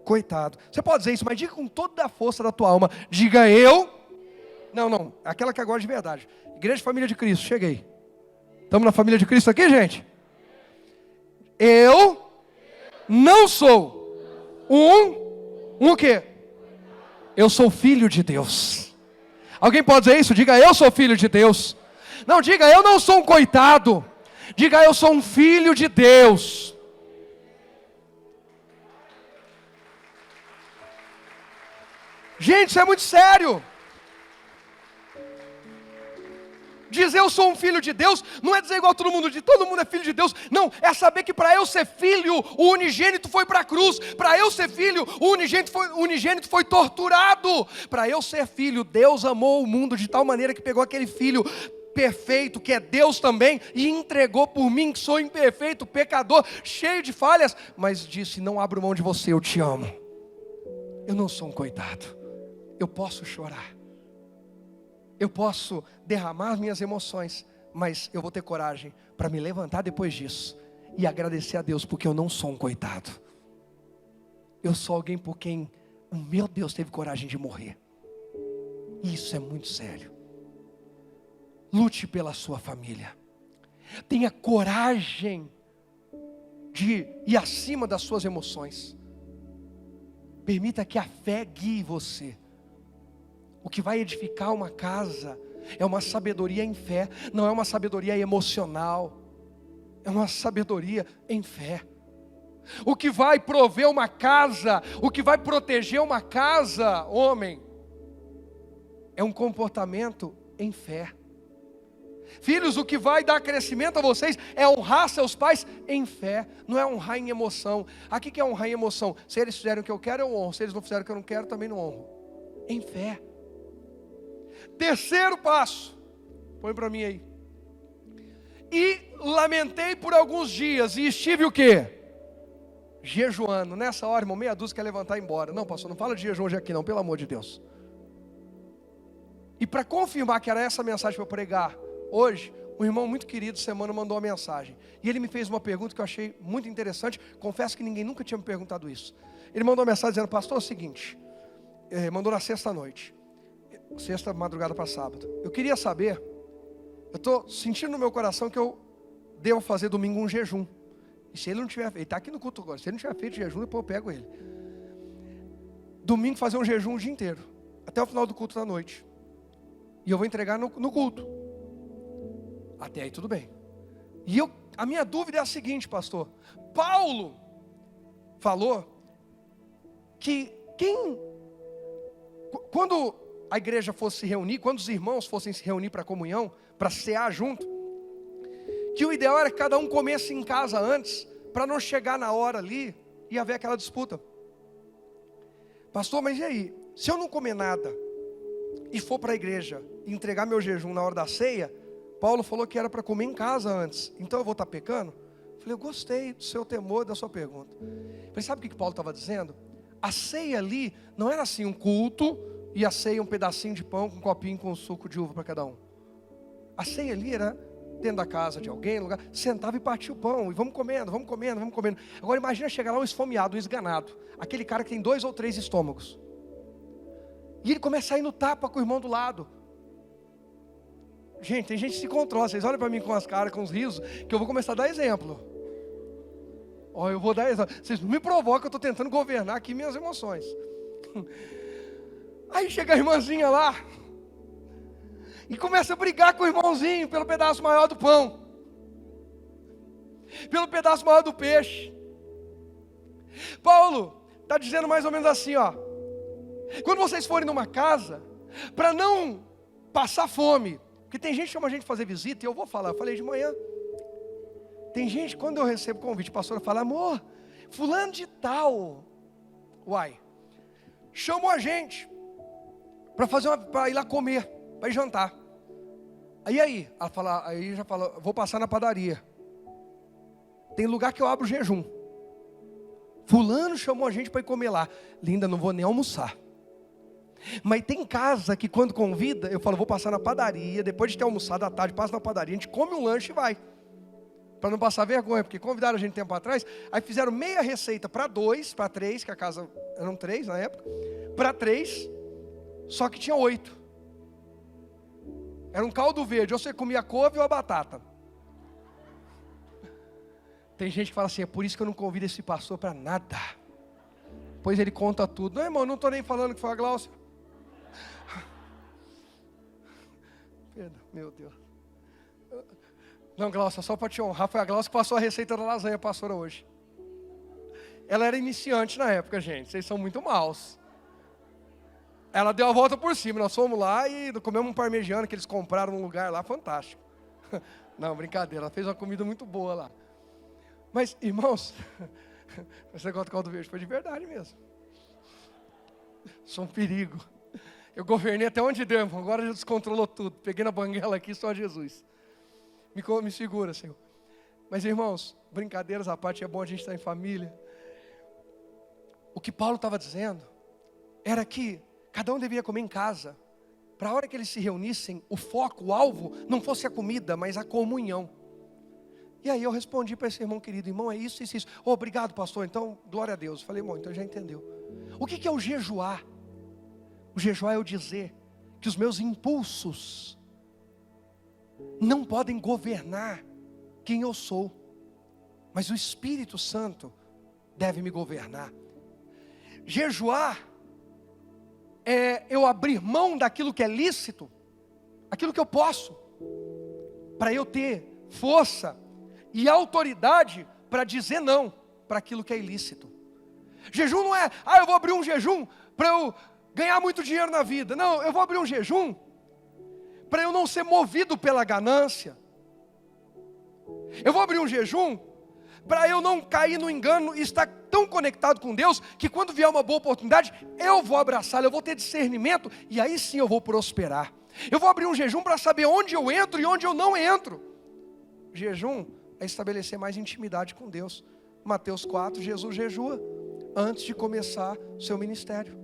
coitado. Você pode dizer isso, mas diga com toda a força da tua alma. Diga: eu. Não, aquela que agora é de verdade. Igreja Família de Cristo, cheguei. Estamos na família de Cristo aqui, gente? Eu não sou um quê? Eu sou filho de Deus. Alguém pode dizer isso? Diga: eu sou filho de Deus. Não, diga: eu não sou um coitado. Diga: eu sou um filho de Deus. Gente, isso é muito sério. Dizer eu sou um filho de Deus não é dizer igual todo mundo diz, todo mundo é filho de Deus. Não, é saber que para eu ser filho, o unigênito foi para a cruz. Para eu ser filho, o unigênito foi torturado. Para eu ser filho, Deus amou o mundo de tal maneira que pegou aquele filho perfeito, que é Deus também, e entregou por mim, que sou imperfeito, pecador, cheio de falhas, mas disse: não abro mão de você, eu te amo. Eu não sou um coitado. Eu posso chorar, eu posso derramar minhas emoções, mas eu vou ter coragem para me levantar depois disso e agradecer a Deus, porque eu não sou um coitado. Eu sou alguém por quem o meu Deus teve coragem de morrer. Isso é muito sério. Lute pela sua família. Tenha coragem de ir acima das suas emoções. Permita que a fé guie você. O que vai edificar uma casa é uma sabedoria em fé, não é uma sabedoria emocional, é uma sabedoria em fé. O que vai prover uma casa, o que vai proteger uma casa, homem, é um comportamento em fé. Filhos, o que vai dar crescimento a vocês é honrar seus pais em fé, não é honrar em emoção. Aqui que é honrar em emoção: se eles fizerem o que eu quero, eu honro; se eles não fizerem o que eu não quero, também não honro. Em fé. Terceiro passo, põe para mim aí. E lamentei por alguns dias, e estive o quê? Jejuando. Nessa hora, irmão, meia dúzia quer levantar e ir embora. Não, pastor, não fala de jejum hoje aqui não, pelo amor de Deus. E para confirmar que era essa mensagem para eu pregar hoje, um irmão muito querido, semana, mandou uma mensagem. E ele me fez uma pergunta que eu achei muito interessante. Confesso que ninguém nunca tinha me perguntado isso. Ele mandou uma mensagem dizendo: pastor, é o seguinte, mandou na sexta-noite, sexta madrugada para sábado. Eu queria saber, eu estou sentindo no meu coração que eu devo fazer domingo um jejum. E se ele não tiver, ele está aqui no culto agora, se ele não tiver feito jejum, depois eu pego ele. Domingo fazer um jejum o dia inteiro, até o final do culto da noite. E eu vou entregar no culto. Até aí tudo bem. E a minha dúvida é a seguinte, pastor. Paulo falou que quem Quando a igreja fosse se reunir, quando os irmãos fossem se reunir para comunhão, para cear junto, que o ideal era que cada um comesse em casa antes, para não chegar na hora ali e haver aquela disputa. Pastor, mas e aí? Se eu não comer nada e for para a igreja e entregar meu jejum na hora da ceia, Paulo falou que era para comer em casa antes, então eu vou estar pecando? Eu falei, eu gostei do seu temor, da sua pergunta. Eu falei, sabe o que Paulo estava dizendo? A ceia ali não era assim um culto e a ceia um pedacinho de pão com um copinho com suco de uva para cada um. A ceia ali era dentro da casa de alguém, lugar, sentava e partia o pão, e vamos comendo, vamos comendo, vamos comendo. Agora imagina chegar lá um esfomeado, um esganado, aquele cara que tem 2 ou 3 estômagos, e ele começa a ir no tapa com o irmão do lado. Gente, tem gente que se controla, vocês olham para mim com as caras, com os risos, que eu vou começar a dar exemplo. Ó, eu vou dar exemplo, vocês não me provocam, eu estou tentando governar aqui minhas emoções. Aí chega a irmãzinha lá, e começa a brigar com o irmãozinho pelo pedaço maior do pão, pelo pedaço maior do peixe. Paulo está dizendo mais ou menos assim, ó. Quando vocês forem numa casa, para não passar fome, porque tem gente que chama a gente fazer visita, e eu vou falar, eu falei de manhã. Tem gente, quando eu recebo convite, a pastora fala, amor, fulano de tal, uai, chamou a gente para ir lá comer, para ir jantar. Aí, ela fala, aí já fala, vou passar na padaria. Tem lugar que eu abro jejum. Fulano chamou a gente para ir comer lá. Linda, não vou nem almoçar. Mas tem casa que quando convida, eu falo, vou passar na padaria, depois de ter almoçado à tarde, passo na padaria, a gente come um lanche e vai. Para não passar vergonha, porque convidaram a gente tempo atrás, aí fizeram meia receita para 2, para 3, que a casa eram 3 na época, para 3, só que tinha 8. Era um caldo verde, ou você comia a couve ou a batata. Tem gente que fala assim, é por isso que eu não convido esse pastor para nada. Pois ele conta tudo. Não, irmão, não estou nem falando que foi a Glaucia. Meu Deus. Não, Glaucia, só para te honrar, foi a Glaucia que passou a receita da lasanha, pastora, hoje. Ela era iniciante na época, gente. Vocês são muito maus. Ela deu a volta por cima. Nós fomos lá e comemos um parmegiano que eles compraram num lugar lá, fantástico. Não, brincadeira. Ela fez uma comida muito boa lá. Mas, irmãos, esse negócio do caldo verde foi de verdade mesmo. Sou um perigo. Eu governei até onde deu, irmão. Agora já descontrolou tudo. Peguei na banguela aqui, só Jesus. Me segura, Senhor. Mas, irmãos, brincadeiras à parte, é bom a gente estar em família. O que Paulo estava dizendo era que cada um devia comer em casa, para a hora que eles se reunissem, o foco, o alvo, não fosse a comida, mas a comunhão. E aí eu respondi para esse irmão querido, irmão, é isso, isso, isso. Oh, obrigado, pastor, então, glória a Deus. Falei, irmão, então já entendeu. O que é o jejuar? O jejuar é eu dizer que os meus impulsos não podem governar quem eu sou, mas o Espírito Santo deve me governar. Jejuar é eu abrir mão daquilo que é lícito, aquilo que eu posso, para eu ter força e autoridade para dizer não para aquilo que é ilícito. Jejum não é, eu vou abrir um jejum para eu ganhar muito dinheiro na vida. Não, eu vou abrir um jejum para eu não ser movido pela ganância. Eu vou abrir um jejum para eu não cair no engano e estar tão conectado com Deus, que quando vier uma boa oportunidade, eu vou abraçá-la, eu vou ter discernimento, e aí sim eu vou prosperar. Eu vou abrir um jejum para saber onde eu entro e onde eu não entro. Jejum é estabelecer mais intimidade com Deus. Mateus 4, Jesus jejua antes de começar o seu ministério.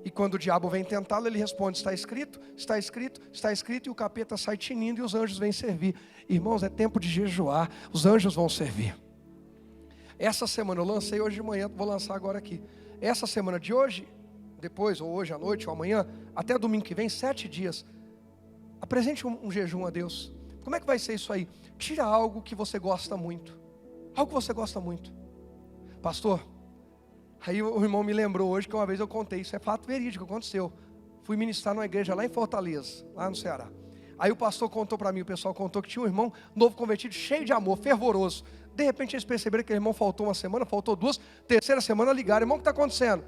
E quando o diabo vem tentá-lo, ele responde, está escrito, está escrito, está escrito, e o capeta sai tinindo e os anjos vêm servir. Irmãos, é tempo de jejuar, os anjos vão servir. Essa semana, eu lancei hoje de manhã, vou lançar agora aqui. Essa semana de hoje, depois, ou hoje à noite, ou amanhã, até domingo que vem, 7 dias, apresente um jejum a Deus. Como é que vai ser isso aí? Tira algo que você gosta muito. Algo que você gosta muito. Pastor, aí o irmão me lembrou hoje que uma vez eu contei, isso é fato verídico, aconteceu. Fui ministrar numa igreja lá em Fortaleza, lá no Ceará. Aí o pastor contou para mim, o pessoal contou que tinha um irmão novo convertido, cheio de amor, fervoroso. De repente eles perceberam que o irmão faltou uma semana, faltou 2, terceira semana ligaram, irmão, o que está acontecendo?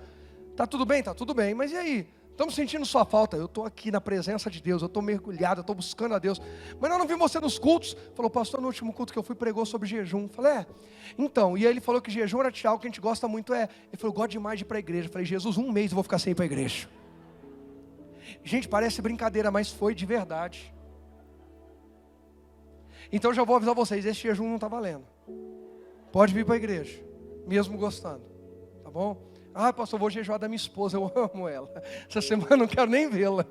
Está tudo bem? Está tudo bem, mas e aí? Estamos sentindo sua falta. Eu estou aqui na presença de Deus, eu estou mergulhado, eu estou buscando a Deus. Mas nós não vimos você nos cultos. Falou, pastor, no último culto que eu fui pregou sobre jejum. Falei, então, e aí ele falou que jejum era algo que a gente gosta muito. Ele falou, eu gosto demais de ir para a igreja. Falei, Jesus, 1 mês eu vou ficar sem ir para a igreja. Gente, parece brincadeira, mas foi de verdade. Então já vou avisar vocês, esse jejum não está valendo. Pode vir para a igreja, mesmo gostando, tá bom? Pastor, vou jejuar da minha esposa, eu amo ela. Essa semana eu não quero nem vê-la.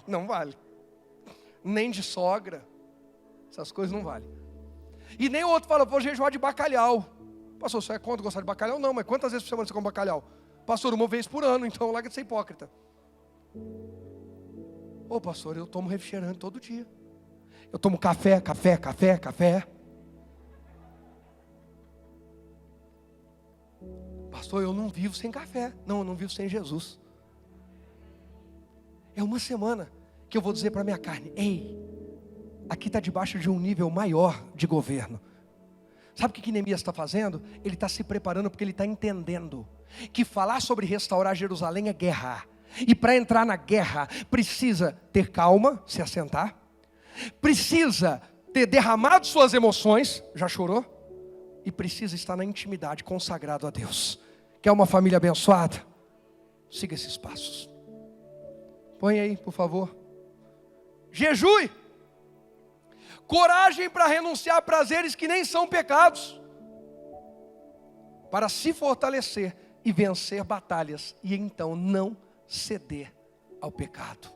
Não vale. Nem de sogra. Essas coisas não valem. E nem o outro fala, vou jejuar de bacalhau. Pastor, você é contra gostar de bacalhau? Não, mas quantas vezes por semana você come bacalhau? Pastor, 1 vez por ano, então larga de ser hipócrita. Pastor, eu tomo refrigerante todo dia. Eu tomo café. Pastor, eu não vivo sem café. Não, eu não vivo sem Jesus. É uma semana que eu vou dizer para a minha carne, ei, aqui está debaixo de um nível maior de governo. Sabe o que Neemias está fazendo? Ele está se preparando porque ele está entendendo que falar sobre restaurar Jerusalém é guerra. E para entrar na guerra, precisa ter calma, se assentar. Precisa ter derramado suas emoções, já chorou? E precisa estar na intimidade, consagrado a Deus. Quer uma família abençoada? Siga esses passos. Põe aí, por favor. Jejue. Coragem para renunciar a prazeres que nem são pecados. Para se fortalecer e vencer batalhas. E então não ceder ao pecado.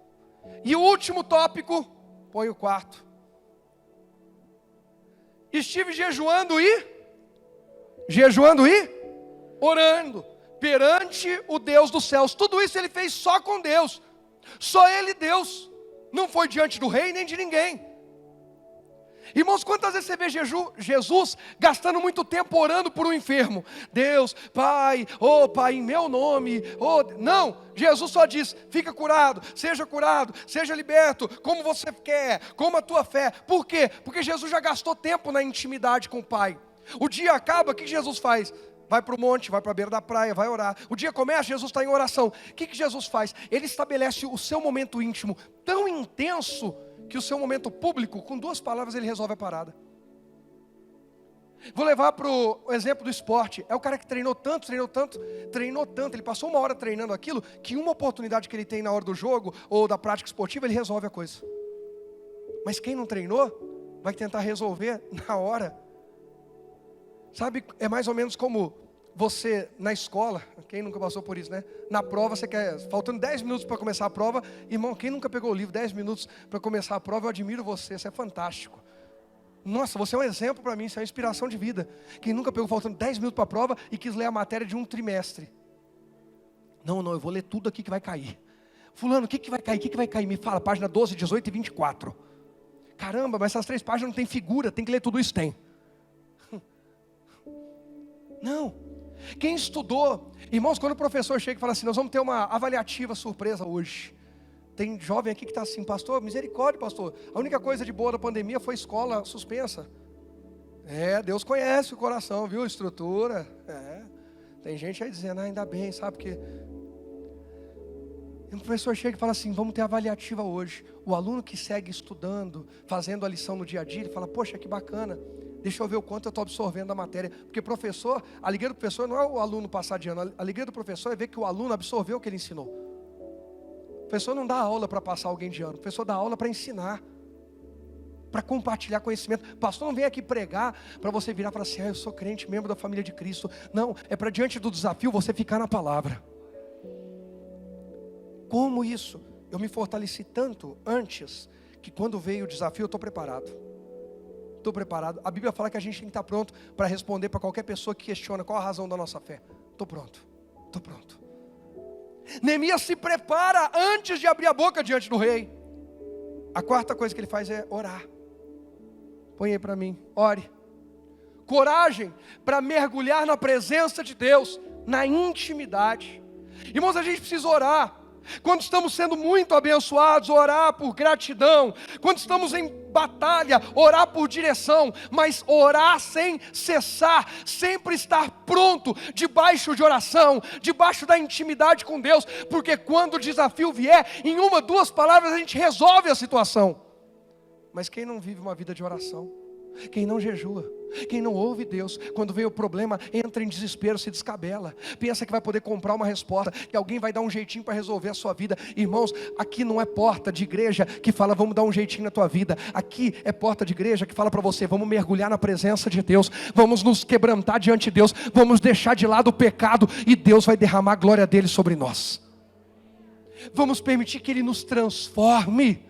E o último tópico, põe o 4. Estive jejuando e orando perante o Deus dos céus. Tudo isso ele fez só com Deus. Só ele Deus. Não foi diante do rei nem de ninguém. Irmãos, quantas vezes você vê Jesus gastando muito tempo orando por um enfermo? Deus, Pai, Pai, em meu nome. Não, Jesus só diz, fica curado, seja liberto, como você quer, como a tua fé. Por quê? Porque Jesus já gastou tempo na intimidade com o Pai. O dia acaba, o que Jesus faz? Vai para o monte, vai para a beira da praia, vai orar. O dia começa, Jesus está em oração. O que Jesus faz? Ele estabelece o seu momento íntimo tão intenso, que o seu momento público, com 2 palavras ele resolve a parada. Vou levar para o exemplo do esporte. É o cara que treinou tanto, ele passou 1 hora treinando aquilo, que uma oportunidade que ele tem na hora do jogo, ou da prática esportiva, ele resolve a coisa. Mas quem não treinou, vai tentar resolver na hora. Sabe, é mais ou menos como você na escola, quem nunca passou por isso, né? Na prova, você quer, faltando 10 minutos para começar a prova, irmão, quem nunca pegou o livro 10 minutos para começar a prova, eu admiro você, é fantástico. Nossa, você é um exemplo para mim, você é uma inspiração de vida. Quem nunca pegou faltando 10 minutos para a prova e quis ler a matéria de um trimestre. Não, eu vou ler tudo aqui que vai cair. Fulano, o que vai cair? Me fala, página 12, 18 e 24. Caramba, mas essas 3 páginas não tem figura, tem que ler tudo isso, tem. Não. Quem estudou, irmãos, quando o professor chega e fala assim, nós vamos ter uma avaliativa surpresa hoje. Tem jovem aqui que está assim, pastor, misericórdia, pastor. A única coisa de boa da pandemia foi escola suspensa. Deus conhece o coração, viu? Estrutura. Tem gente aí dizendo, ainda bem, sabe? Porque o professor chega e fala assim, vamos ter avaliativa hoje. O aluno que segue estudando, fazendo a lição no dia a dia, ele fala, poxa, que bacana. Deixa eu ver o quanto eu estou absorvendo a matéria. Porque professor, a alegria do professor não é o aluno passar de ano. A alegria do professor é ver que o aluno absorveu o que ele ensinou. O professor não dá aula para passar alguém de ano. O professor dá aula para ensinar. Para compartilhar conhecimento. O pastor não vem aqui pregar para você virar e falar assim, eu sou crente, membro da família de Cristo. Não, é para diante do desafio você ficar na palavra. Como isso? Eu me fortaleci tanto antes, que quando veio o desafio eu estou preparado. Estou preparado. A Bíblia fala que a gente tem que estar pronto para responder para qualquer pessoa que questiona qual a razão da nossa fé. Estou pronto. Neemias se prepara antes de abrir a boca diante do rei. A 4ª coisa que ele faz é orar. Põe aí para mim, ore. Coragem para mergulhar na presença de Deus, na intimidade. Irmãos, a gente precisa orar Quando estamos sendo muito abençoados, orar por gratidão. Quando estamos em batalha, orar por direção. Mas orar sem cessar, sempre estar pronto, debaixo de oração, debaixo da intimidade com Deus. Porque quando o desafio vier, em uma, duas palavras a gente resolve a situação. Mas quem não vive uma vida de oração, quem não jejua, quem não ouve Deus, quando vem o problema, entra em desespero, se descabela, pensa que vai poder comprar uma resposta, que alguém vai dar um jeitinho para resolver a sua vida. Irmãos, aqui não é porta de igreja que fala vamos dar um jeitinho na tua vida. Aqui é porta de igreja que fala para você, vamos mergulhar na presença de Deus, vamos nos quebrantar diante de Deus, vamos deixar de lado o pecado e Deus vai derramar a glória dele sobre nós. Vamos permitir que ele nos transforme.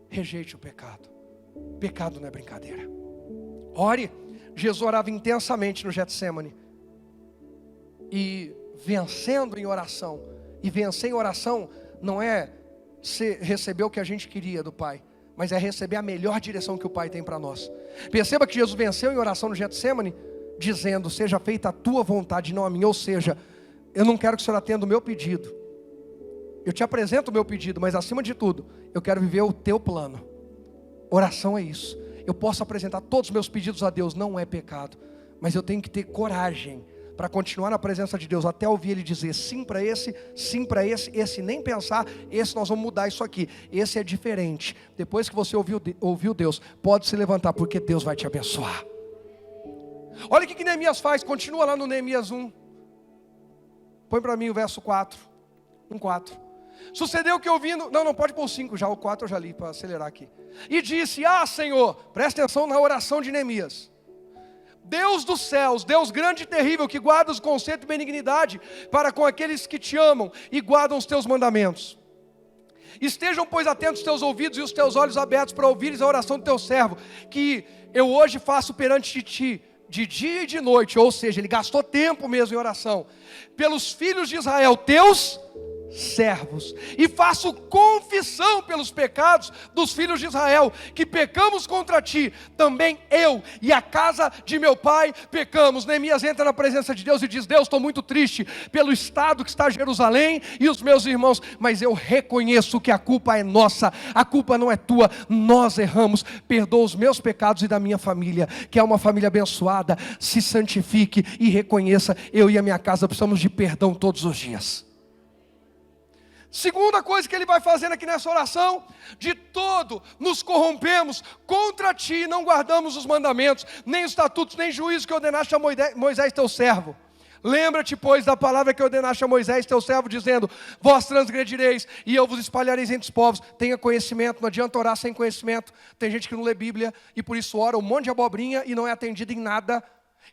Rejeite o pecado. Pecado não é brincadeira. Ore. Jesus orava intensamente no Getsemane. E vencendo em oração. E vencer em oração não é receber o que a gente queria do Pai, mas é receber a melhor direção que o Pai tem para nós. Perceba que Jesus venceu em oração no Getsemane, dizendo, seja feita a tua vontade, não a minha. Ou seja, eu não quero que o Senhor atenda o meu pedido. Eu te apresento o meu pedido, mas acima de tudo, eu quero viver o teu plano. Oração é isso. Eu posso apresentar todos os meus pedidos a Deus, não é pecado. Mas eu tenho que ter coragem para continuar na presença de Deus, até ouvir Ele dizer sim para esse, esse nem pensar, esse nós vamos mudar isso aqui, esse é diferente. Depois que você ouviu Deus, pode se levantar, porque Deus vai te abençoar. Olha o que Neemias faz, continua lá no Neemias 1. Põe para mim o verso 4. 1:4. Sucedeu que ouvindo, não pode pôr o 5 já, o 4 eu já li para acelerar aqui. E disse, Senhor, presta atenção na oração de Neemias. Deus dos céus, Deus grande e terrível, que guarda os conceitos de benignidade para com aqueles que te amam e guardam os teus mandamentos. Estejam, pois, atentos os teus ouvidos e os teus olhos abertos para ouvires a oração do teu servo, que eu hoje faço perante ti, de dia e de noite. Ou seja, ele gastou tempo mesmo em oração. Pelos filhos de Israel, teus servos, e faço confissão pelos pecados dos filhos de Israel, que pecamos contra ti, também eu e a casa de meu pai pecamos. Neemias entra na presença de Deus e diz, Deus, estou muito triste pelo estado que está Jerusalém e os meus irmãos, mas eu reconheço que a culpa é nossa, a culpa não é tua, nós erramos, perdoa os meus pecados e da minha família, que é uma família abençoada, se santifique e reconheça, eu e a minha casa precisamos de perdão todos os dias. Segunda coisa que ele vai fazendo aqui nessa oração, de todo nos corrompemos contra ti, não guardamos os mandamentos, nem os estatutos, nem juízos que ordenaste a Moisés teu servo. Lembra-te, pois, da palavra que ordenaste a Moisés teu servo, dizendo, vós transgredireis e eu vos espalhareis entre os povos. Tenha conhecimento, não adianta orar sem conhecimento. Tem gente que não lê Bíblia e por isso ora um monte de abobrinha e não é atendido em nada.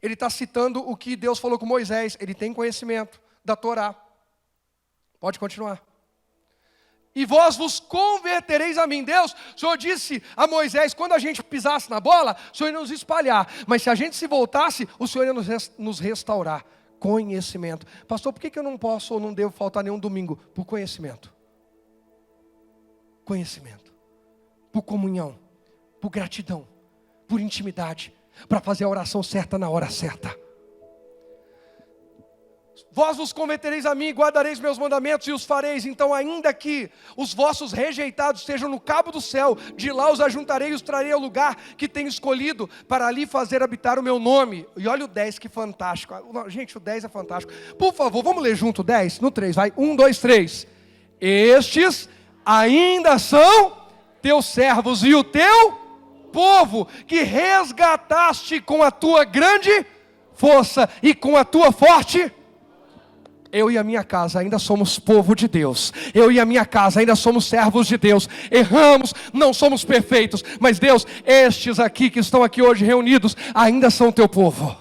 Ele está citando o que Deus falou com Moisés, ele tem conhecimento da Torá. Pode continuar. E vós vos convertereis a mim. Deus, o Senhor disse a Moisés, quando a gente pisasse na bola, o Senhor ia nos espalhar. Mas se a gente se voltasse, o Senhor ia nos restaurar. Conhecimento. Pastor, por que eu não posso ou não devo faltar nenhum domingo? Por conhecimento. Conhecimento. Por comunhão. Por gratidão. Por intimidade. Para fazer a oração certa na hora certa. Vós vos convertereis a mim, guardareis meus mandamentos e os fareis. Então ainda que os vossos rejeitados estejam no cabo do céu, de lá os ajuntarei e os trarei ao lugar que tenho escolhido, para ali fazer habitar o meu nome. E olha o 10, que fantástico. Gente, o 10 é fantástico. Por favor, vamos ler junto o 10? No 3, vai. 1, 2, 3. Estes ainda são teus servos e o teu povo, que resgataste com a tua grande força e com a tua forte. Eu e a minha casa ainda somos povo de Deus. Eu e a minha casa ainda somos servos de Deus. Erramos, não somos perfeitos. Mas Deus, estes aqui que estão aqui hoje reunidos, ainda são teu povo.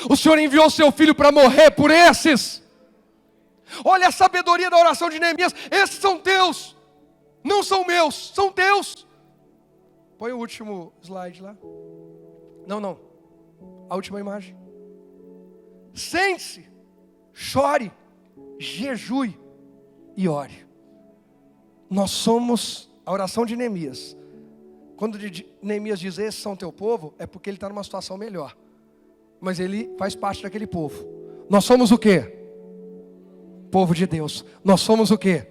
O Senhor enviou seu filho para morrer por esses. Olha a sabedoria da oração de Neemias. Esses são teus, não são meus, são teus. Põe o último slide lá. Não, a última imagem. Sente-se, chore, jejue e ore. Nós somos a oração de Neemias. Quando Neemias diz, esses são teu povo, é porque ele está numa situação melhor. Mas ele faz parte daquele povo. Nós somos o quê? Povo de Deus. Nós somos o quê?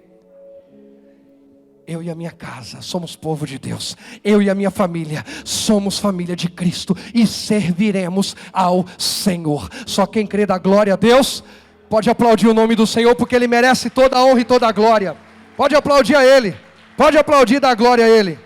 eu e a minha casa somos povo de Deus. Eu e a minha família somos família de Cristo e serviremos ao Senhor. Só quem crê dá glória a Deus. Pode aplaudir o nome do Senhor, porque Ele merece toda a honra e toda a glória. Pode aplaudir a Ele. Pode aplaudir e dar glória a Ele.